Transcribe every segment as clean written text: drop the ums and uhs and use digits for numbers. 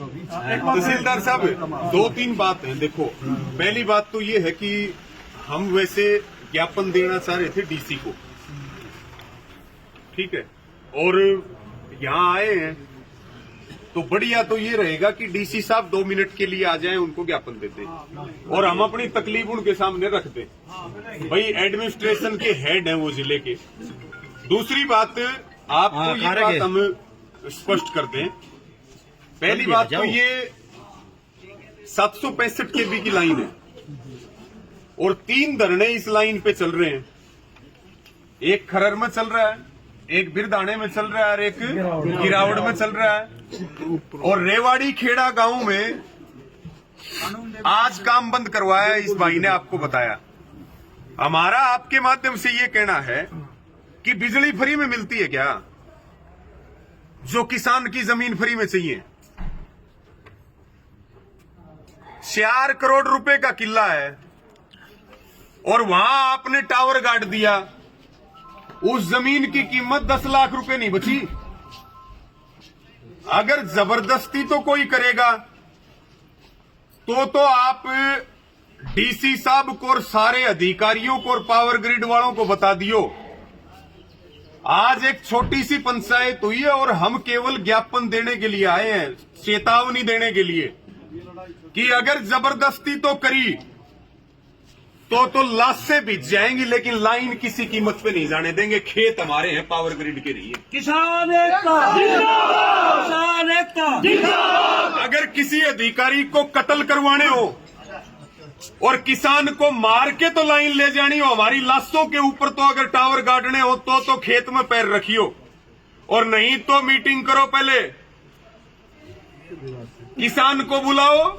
तहसीलदार साहब, 2-3 बात है। देखो, पहली बात तो ये है कि हम वैसे ज्ञापन देना चाह रहे थे डीसी को, ठीक है, और यहाँ आए हैं तो बढ़िया तो ये रहेगा कि डीसी साहब 2 मिनट के लिए आ जाएं, उनको ज्ञापन दे दें और हम अपनी तकलीफ उनके सामने रख दें। भाई एडमिनिस्ट्रेशन के हेड हैं वो जिले के। दूसरी बात, आपको ये बात हम स्पष्ट कर दें। पहली बात तो ये 765 केबी की लाइन है और 3 धरने इस लाइन पे चल रहे हैं। एक खरर में चल रहा है, एक बिरदाने में चल रहा है और एक गिरावड़ में चल रहा है। और रेवाड़ी खेड़ा गांव में आज काम बंद करवाया, इस भाई ने आपको बताया। हमारा आपके माध्यम से ये कहना है कि बिजली फ्री में मिलती है क्या, जो किसान की जमीन फ्री में चाहिए? 4 करोड़ रुपए का किला है और वहां आपने टावर गाड़ दिया। उस जमीन की कीमत 10 लाख रुपए नहीं बची। अगर जबरदस्ती तो कोई करेगा तो आप डीसी साहब को और सारे अधिकारियों को और पावर ग्रिड वालों को बता दियो। आज एक छोटी सी पंचायत हुई है और हम केवल ज्ञापन देने के लिए आए हैं, चेतावनी देने के लिए कि अगर जबरदस्ती तो करी तो लाशें बिछ जाएंगी, लेकिन लाइन किसी कीमत पे नहीं जाने देंगे। खेत हमारे हैं, पावर ग्रिड के नहीं है। किसान एकता जिंदाबाद, किसान एकता जिंदाबाद। अगर किसी अधिकारी को कत्ल करवाने हो और किसान को मार के तो लाइन ले जानी हो, हमारी लाशों के ऊपर तो अगर टावर गाड़ने हो तो खेत में पैर रखियो, और नहीं तो मीटिंग करो। पहले किसान को बुलाओ,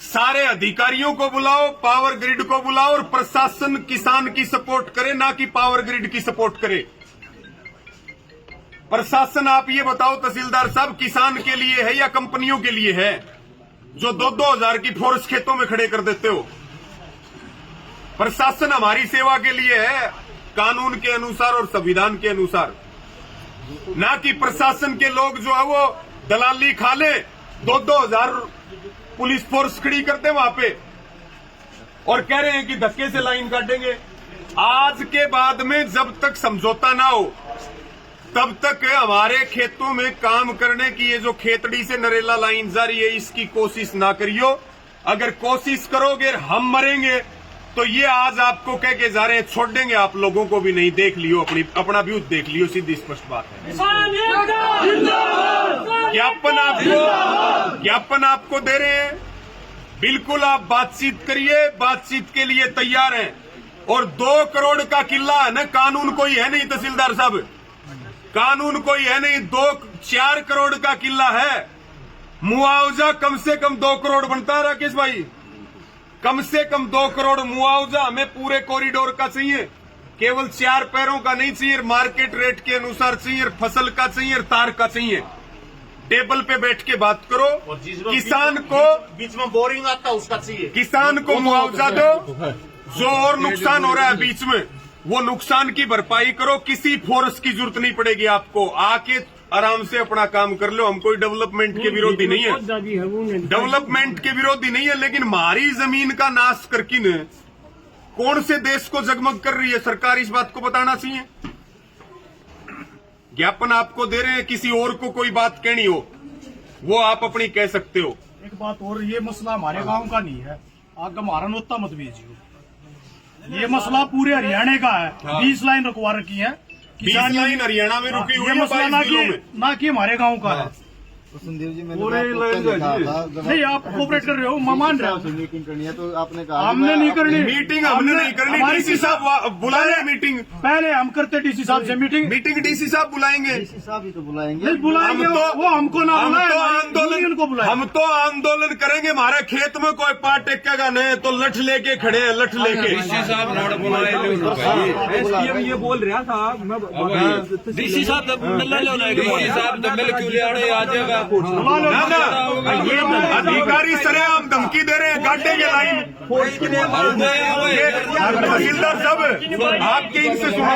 सारे अधिकारियों को बुलाओ, पावर ग्रिड को बुलाओ और प्रशासन किसान की सपोर्ट करे, ना कि पावर ग्रिड की सपोर्ट करे। प्रशासन आप ये बताओ तहसीलदार साहब, किसान के लिए है या कंपनियों के लिए है, जो 2-2 हजार की फोर्स खेतों में खड़े कर देते हो? प्रशासन हमारी सेवा के लिए है, कानून के अनुसार और संविधान के अनुसार, ना कि प्रशासन के लोग जो है वो दलाली खा ले, 2-2 हजार पुलिस फोर्स खड़ी करते वहां पे और कह रहे हैं कि धक्के से लाइन काटेंगे। आज के बाद में जब तक समझौता ना हो तब तक हमारे खेतों में काम करने की ये जो खेतड़ी से नरेला लाइन जारी है, इसकी कोशिश ना करियो। अगर कोशिश करोगे हम मरेंगे, तो ये आज आपको कह के जा रहे हैं, छोड़ देंगे आप लोगों को भी नहीं। देख लियो, अपना व्यूज देख लियो, सीधी स्पष्ट बात है। ज्ञापन आपको दे रहे हैं, बिल्कुल आप बातचीत करिए, बातचीत के लिए तैयार हैं। और 2 करोड़ का किला है ना, कानून कोई है नहीं तहसीलदार साहब, कानून कोई है नहीं। 4 करोड़ का किला है, मुआवजा कम से कम 2 करोड़ बनता है राकेश भाई, कम से कम 2 करोड़ मुआवजा हमें पूरे कॉरिडोर का चाहिए, केवल 4 पैरों का नहीं चाहिए, मार्केट रेट के अनुसार चाहिए, फसल का चाहिए, तार का चाहिए। टेबल पे बैठ के बात करो, और किसान को बीच में बोरिंग आता उसका चाहिए, किसान को मुआवजा दो। जो और नुकसान हो रहा है बीच में, वो नुकसान की भरपाई करो। किसी फोर्स की जरूरत नहीं पड़ेगी आपको, आके आराम से अपना काम कर लो। हम कोई डेवलपमेंट के विरोधी नहीं है, डेवलपमेंट के विरोधी नहीं है, लेकिन हमारी जमीन का नाश करके न कौन से देश को जगमग कर रही है सरकार, इस बात को बताना चाहिए। ज्ञापन आपको दे रहे हैं, किसी और को कोई बात कहनी हो वो आप अपनी कह सकते हो। एक बात और, ये मसला हमारे गांव का नहीं है, आग हमारा नोता मत भेजियो। ये मसला पूरे हरियाणा का है। 20 लाइन रुकवा रखी है, 20 लाइन हरियाणा में रुकी हुई है, मसला ना कि हमारे गांव का है। संदीप जी, मैंने नहीं, आप कोऑपरेट कर रहे हो, मैं मान रहा हूँ। मीटिंग करनी है तो आपने कहा हमने नहीं करनी मीटिंग, हमने नहीं करनी। डीसी साहब बुला रहे मीटिंग, पहले हम करते डीसी साहब से मीटिंग डीसी साहब बुलाएंगे, डीसी साहब ही तो बुलाएंगे। नहीं बुलाएंगे, वो हमको ना बुलाए, हम तो आंदोलन करेंगे। हमारे खेत में कोई पार टेकेगा नहीं तो लठ लेके खड़े हैं, लठ लेके। ये बोल रहा था डीसी साहब तो मिल क्यों ले आ जाएगा, अधिकारी सरेआम धमकी दे रहे हैं, काटे ये लाइन। तहसीलदार साहब, आपके इनसे सुनो,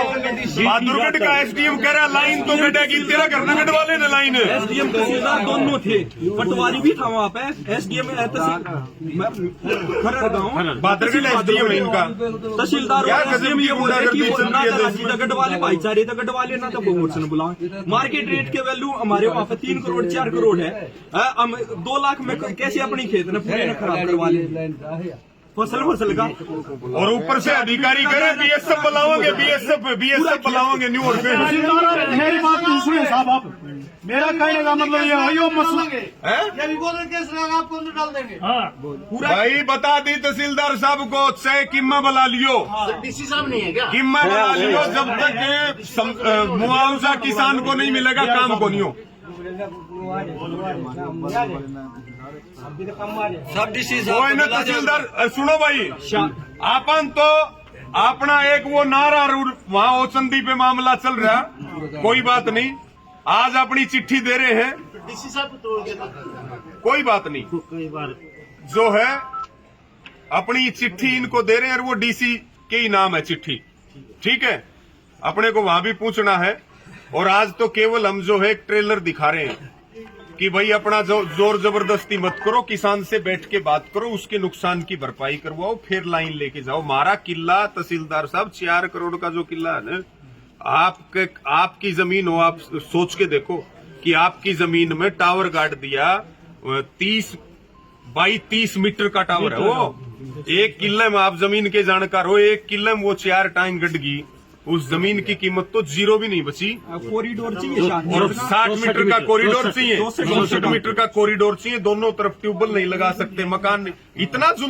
बहादुरगढ़ का एसडीएम कह रहा लाइन तो कटेगी, तेरा करना कटवा लेना लाइन। एसडीएम तहसीलदार दोनों थे, पटवारी भी था वहाँ पे। एसडीएम बहादुरगढ़ एसडीएम है इनका। तहसीलदार क्या और SDM ये बोल रहे हैं कि वो ना गुंडागर्दी तलाशी तगड़ वाले भाईचारे तगड़ वाले ना तो प्रमोशन बुलाओ। मार्केट रेट के वैल्यू हमारे वहाँ पे 3 करोड़ 4 करोड़ है। हम 2 लाख में कैसे अपनी खेत ने पूरे न खराब करवा ले फसल का। और ऊपर से अधिकारी करे बीएसएफ बुलाओगे, बीएसएफ बुलाओगे न्यू और पे। तहसीलदार मेरी बात तो सुनिए साहब, आप मेरा कहने का मतलब ये है, यो मसला पूरा भाई बता दी तहसीलदार साहब को, 6 किम्मा बुला लियो, डीसी साहब नहीं है क्या? किम्मा बुला लियो, जब तक मुआवजा किसान को नहीं मिलेगा काम को नहीं हो। वो है ना तहसीलदार, सुनो भाई, आपन तो अपना एक वो नारा वहाँ ओचंदी पे मामला चल रहा, कोई बात नहीं, आज अपनी चिट्ठी दे रहे हैं, डीसी साहब तो कोई बात नहीं, जो है अपनी चिट्ठी इनको दे रहे हैं और वो डीसी के ही नाम है चिट्ठी, ठीक है। अपने को वहां भी पूछना है। और आज तो केवल हम जो है एक ट्रेलर दिखा रहे हैं कि भाई अपना जो जोर जबरदस्ती मत करो, किसान से बैठ के बात करो, उसके नुकसान की भरपाई करवाओ, फिर लाइन लेके जाओ। हमारा किला तहसीलदार साहब 4 करोड़ का जो किला है ना, आपकी जमीन हो, आप सोच के देखो कि आपकी जमीन में टावर गाड़ दिया, 30 बाई 30 मीटर का टावर है वो। 1 किले में आप जमीन के जानकार हो, 1 किले में वो 4 टाइम गड़गी, उस जमीन की कीमत तो 0 भी नहीं बची। कॉरिडोर चाहिए और 60 मीटर का कॉरिडोर चाहिए, 64 मीटर का कॉरिडोर चाहिए, दोनों तरफ ट्यूबवेल नहीं लगा सकते, मकान नहीं, इतना जुल्म